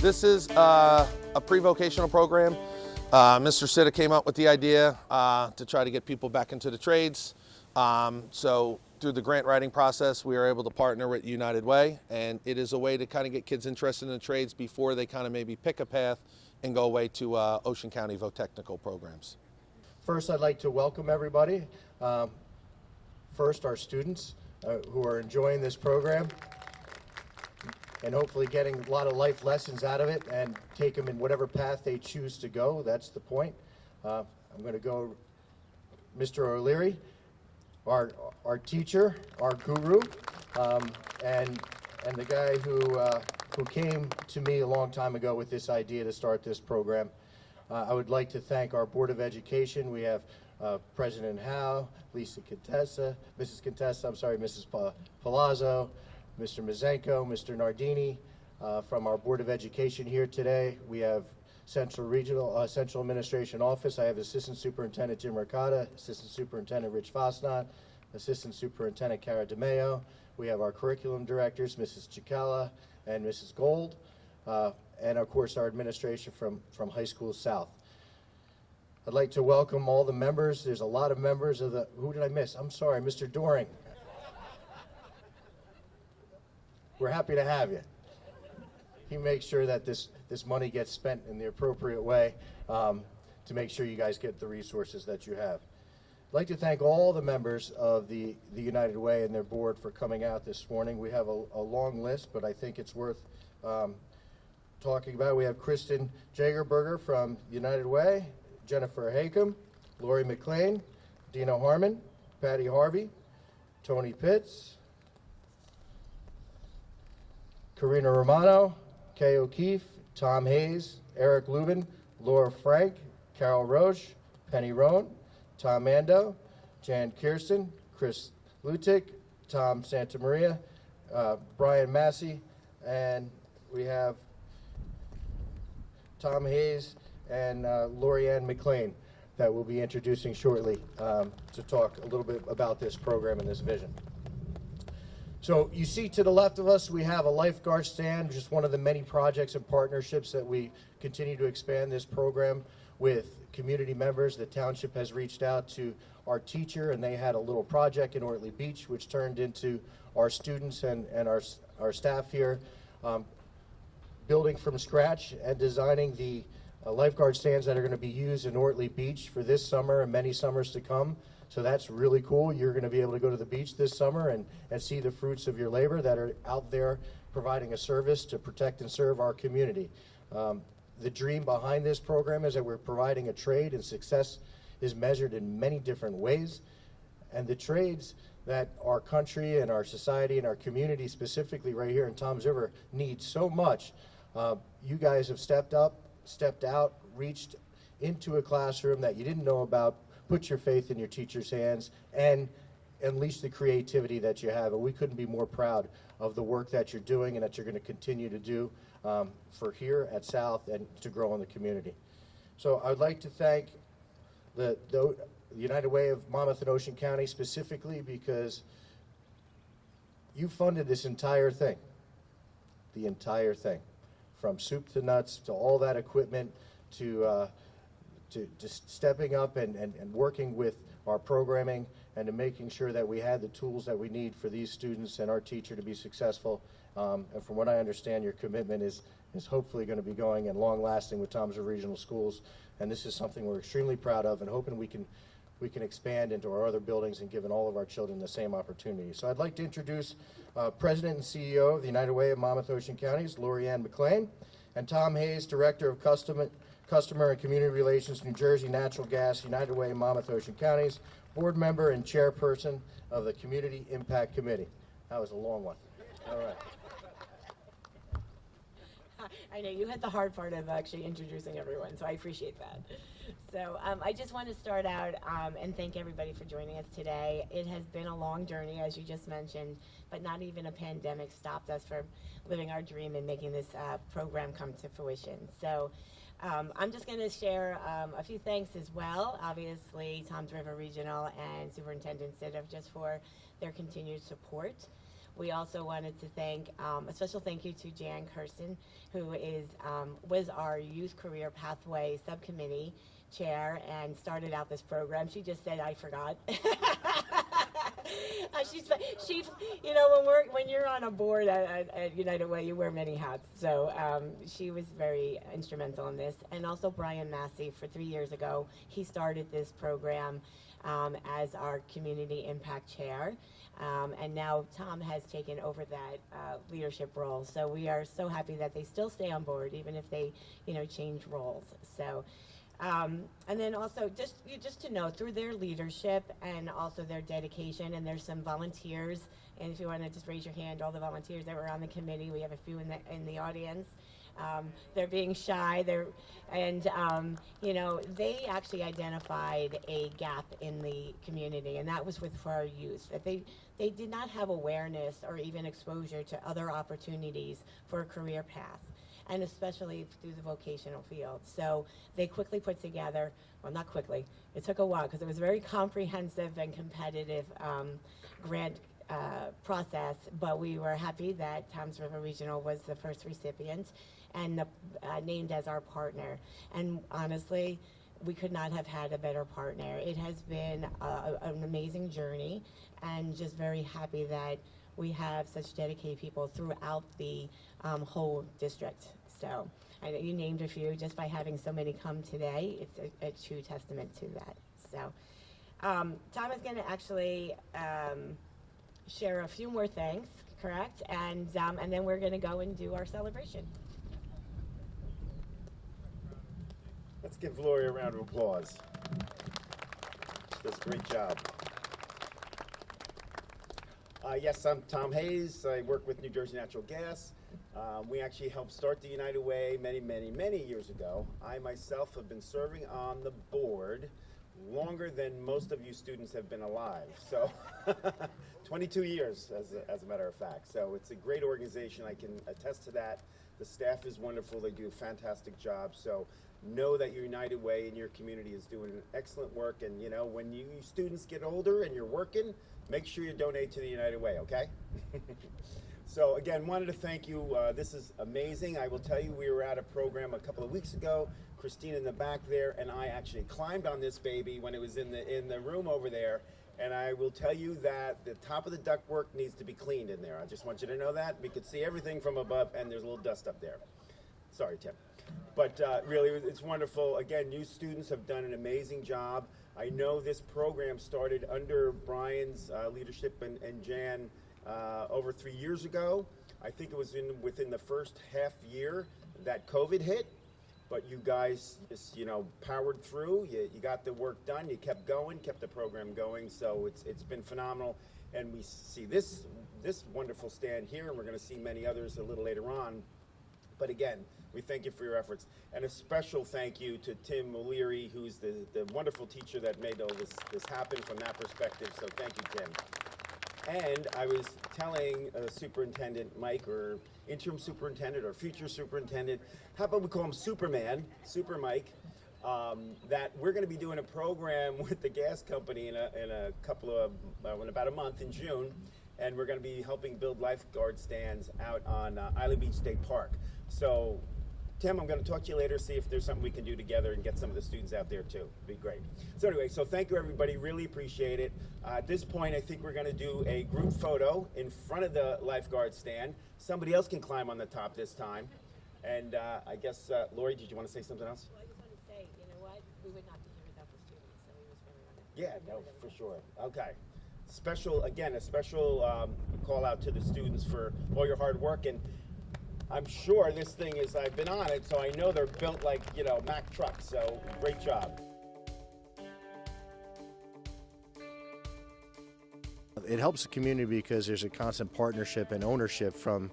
This is a pre-vocational program. Mr. Sitta came up with the idea to try to get people back into the trades. So through the grant writing process, we are able to partner with United Way, and it is a way to kind of get kids interested in the trades before they kind of maybe pick a path and go away to Ocean County Vo-Technical programs. First, I'd like to welcome everybody. First, our students who are enjoying this program and hopefully getting a lot of life lessons out of it and take them in whatever path they choose to go. That's the point. I'm going to go Mr. O'Leary, our teacher, our guru, and the guy who came to me a long time ago with this idea to start this program. I would like to thank our Board of Education. We have President Howe, Lisa Contessa, Mrs. Contessa, I'm sorry, Mrs. Palazzo, Mr. Mazenko, Mr. Nardini, from our Board of Education here today. We have Central Administration Office. I have Assistant Superintendent Jim Ricotta, Assistant Superintendent Rich Fosnot, Assistant Superintendent Cara DeMeo. We have our curriculum directors, Mrs. Chicala and Mrs. Gold, and of course our administration from High School South. I'd like to welcome all the members. There's a lot of members of the, who did I miss? I'm sorry, Mr. Doring. We're happy to have you. He makes sure that this money gets spent in the appropriate way to make sure you guys get the resources that you have. I'd like to thank all the members of the United Way and their board for coming out this morning. We have a long list, but I think it's worth talking about. We have Kristen Jagerberger from United Way, Jennifer Hakem, Lori McLean, Dina Harmon, Patty Harvey, Tony Pitts, Karina Romano, Kay O'Keefe, Tom Hayes, Eric Lubin, Laura Frank, Carol Roche, Penny Rohn, Tom Mando, Jan Kirsten, Chris Lutic, Tom Santamaria, Brian Massey, and we have Tom Hayes and Lori Ann McLean that we'll be introducing shortly to talk a little bit about this program and this vision. So you see to the left of us, we have a lifeguard stand, just one of the many projects and partnerships that we continue to expand this program with community members. The township has reached out to our teacher, and they had a little project in Ortley Beach, which turned into our students and our staff here building from scratch and designing the lifeguard stands that are going to be used in Ortley Beach for this summer and many summers to come. So that's really cool. You're going to be able to go to the beach this summer and see the fruits of your labor that are out there providing a service to protect and serve our community. The dream behind this program is that we're providing a trade, and success is measured in many different ways. And the trades that our country and our society and our community, specifically right here in Toms River, need so much. You guys have stepped up, stepped out, reached into a classroom that you didn't know about, put your faith in your teacher's hands, and unleash the creativity that you have. And we couldn't be more proud of the work that you're doing and that you're going to continue to do for here at South and to grow in the community. So I'd like to thank the United Way of Monmouth and Ocean County specifically, because you funded this entire thing, the entire thing, from soup to nuts to all that equipment to just stepping up and working with our programming and to making sure that we had the tools that we need for these students and our teacher to be successful. And from what I understand, your commitment is hopefully going to be going and long lasting with Toms River Regional Schools. And this is something we're extremely proud of and hoping we can expand into our other buildings and giving all of our children the same opportunity. So I'd like to introduce President and CEO of the United Way of Monmouth Ocean Counties, Lori Ann McLean, and Tom Hayes, Director of Customer and Community Relations, New Jersey Natural Gas, United Way, Monmouth Ocean Counties, board member and chairperson of the Community Impact Committee. That was a long one. All right. I know you had the hard part of actually introducing everyone, so I appreciate that. So I just want to start out and thank everybody for joining us today. It has been a long journey, as you just mentioned, but not even a pandemic stopped us from living our dream and making this program come to fruition. So I'm just going to share a few thanks as well. Obviously, Toms River Regional and Superintendent Sitta just for their continued support. We also wanted to thank, a special thank you to Jan Kirsten, who was our Youth Career Pathway Subcommittee Chair and started out this program. She just said, I forgot. She, you know, when you're on a board at United Way, you wear many hats. So she was very instrumental in this. And also Brian Massey, for 3 years ago, he started this program as our Community Impact Chair. And now Tom has taken over that leadership role. So we are so happy that they still stay on board, even if they, you know, change roles. So. And then also, just to know, through their leadership and also their dedication, and there's some volunteers, and if you want to just raise your hand, all the volunteers that were on the committee, we have a few in the audience. They're being shy, you know, they actually identified a gap in the community, and that was for our youth, that they did not have awareness or even exposure to other opportunities for a career path, and especially through the vocational field. So they quickly put together, well, not quickly, it took a while because it was a very comprehensive and competitive grant process, but we were happy that Toms River Regional was the first recipient and named as our partner. And honestly, we could not have had a better partner. It has been an amazing journey, and just very happy that we have such dedicated people throughout the whole district. So I know you named a few. Just by having so many come today, it's a true testament to that. So Tom is going to actually share a few more things, correct? And then we're going to go and do our celebration. Let's give Lori a round of applause. She does a great job. Yes, I'm Tom Hayes. I work with New Jersey Natural Gas. We actually helped start the United Way many years ago. I myself have been serving on the board longer than most of you students have been alive. So 22 years as a matter of fact. So it's a great organization. I can attest to that. The staff is wonderful. They do a fantastic job. So know that your United Way in your community is doing excellent work. And you know, when you students get older and you're working, make sure you donate to the United Way, okay? So again, wanted to thank you. This is amazing. I will tell you, we were at a program a couple of weeks ago. Christine in the back there and I actually climbed on this baby when it was in the room over there. And I will tell you that the top of the ductwork needs to be cleaned in there. I just want you to know that. We could see everything from above, and there's a little dust up there. Sorry, Tim. But really, it's wonderful. Again, new students have done an amazing job. I know this program started under Brian's leadership and Jan over 3 years ago. I think it was within the first half year that COVID hit. But you guys just, you know, powered through. You got the work done. You kept going, kept the program going. So it's been phenomenal. And we see this wonderful stand here, and we're going to see many others a little later on. But again, we thank you for your efforts. And a special thank you to Tim O'Leary, who's the wonderful teacher that made all this happen from that perspective. So thank you, Tim. And I was telling Superintendent Mike, or interim superintendent, or future superintendent, how about we call him Superman, Super Mike, that we're going to be doing a program with the gas company in about a month in June, and we're going to be helping build lifeguard stands out on Ortley Beach State Park. So, Tim, I'm going to talk to you later, see if there's something we can do together and get some of the students out there too. It'd be great. So anyway, so thank you everybody, really appreciate it. At this point, I think we're going to do a group photo in front of the lifeguard stand. Somebody else can climb on the top this time. And I guess, Lori, did you want to say something else? Well, I just want to say, you know what? We would not be here without the students, so we was very wonderful. Yeah, no, for sure. Okay. A special call out to the students for all your hard work. And I'm sure this thing is, I've been on it, so I know they're built like, you know, Mack trucks. So great job. It helps the community because there's a constant partnership and ownership from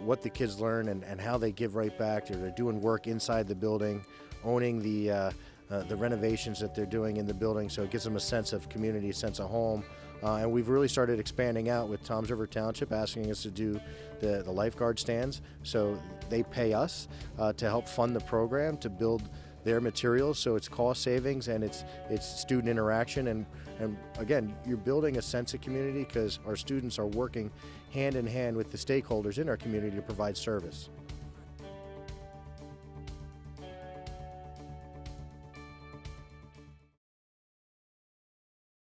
what the kids learn and how they give right back. They're doing work inside the building, owning the renovations that they're doing in the building, so it gives them a sense of community, a sense of home. And we've really started expanding out with Toms River Township, asking us to do the lifeguard stands. So they pay us to help fund the program, to build their materials, so it's cost savings and it's student interaction, and And again, you're building a sense of community because our students are working hand in hand with the stakeholders in our community to provide service.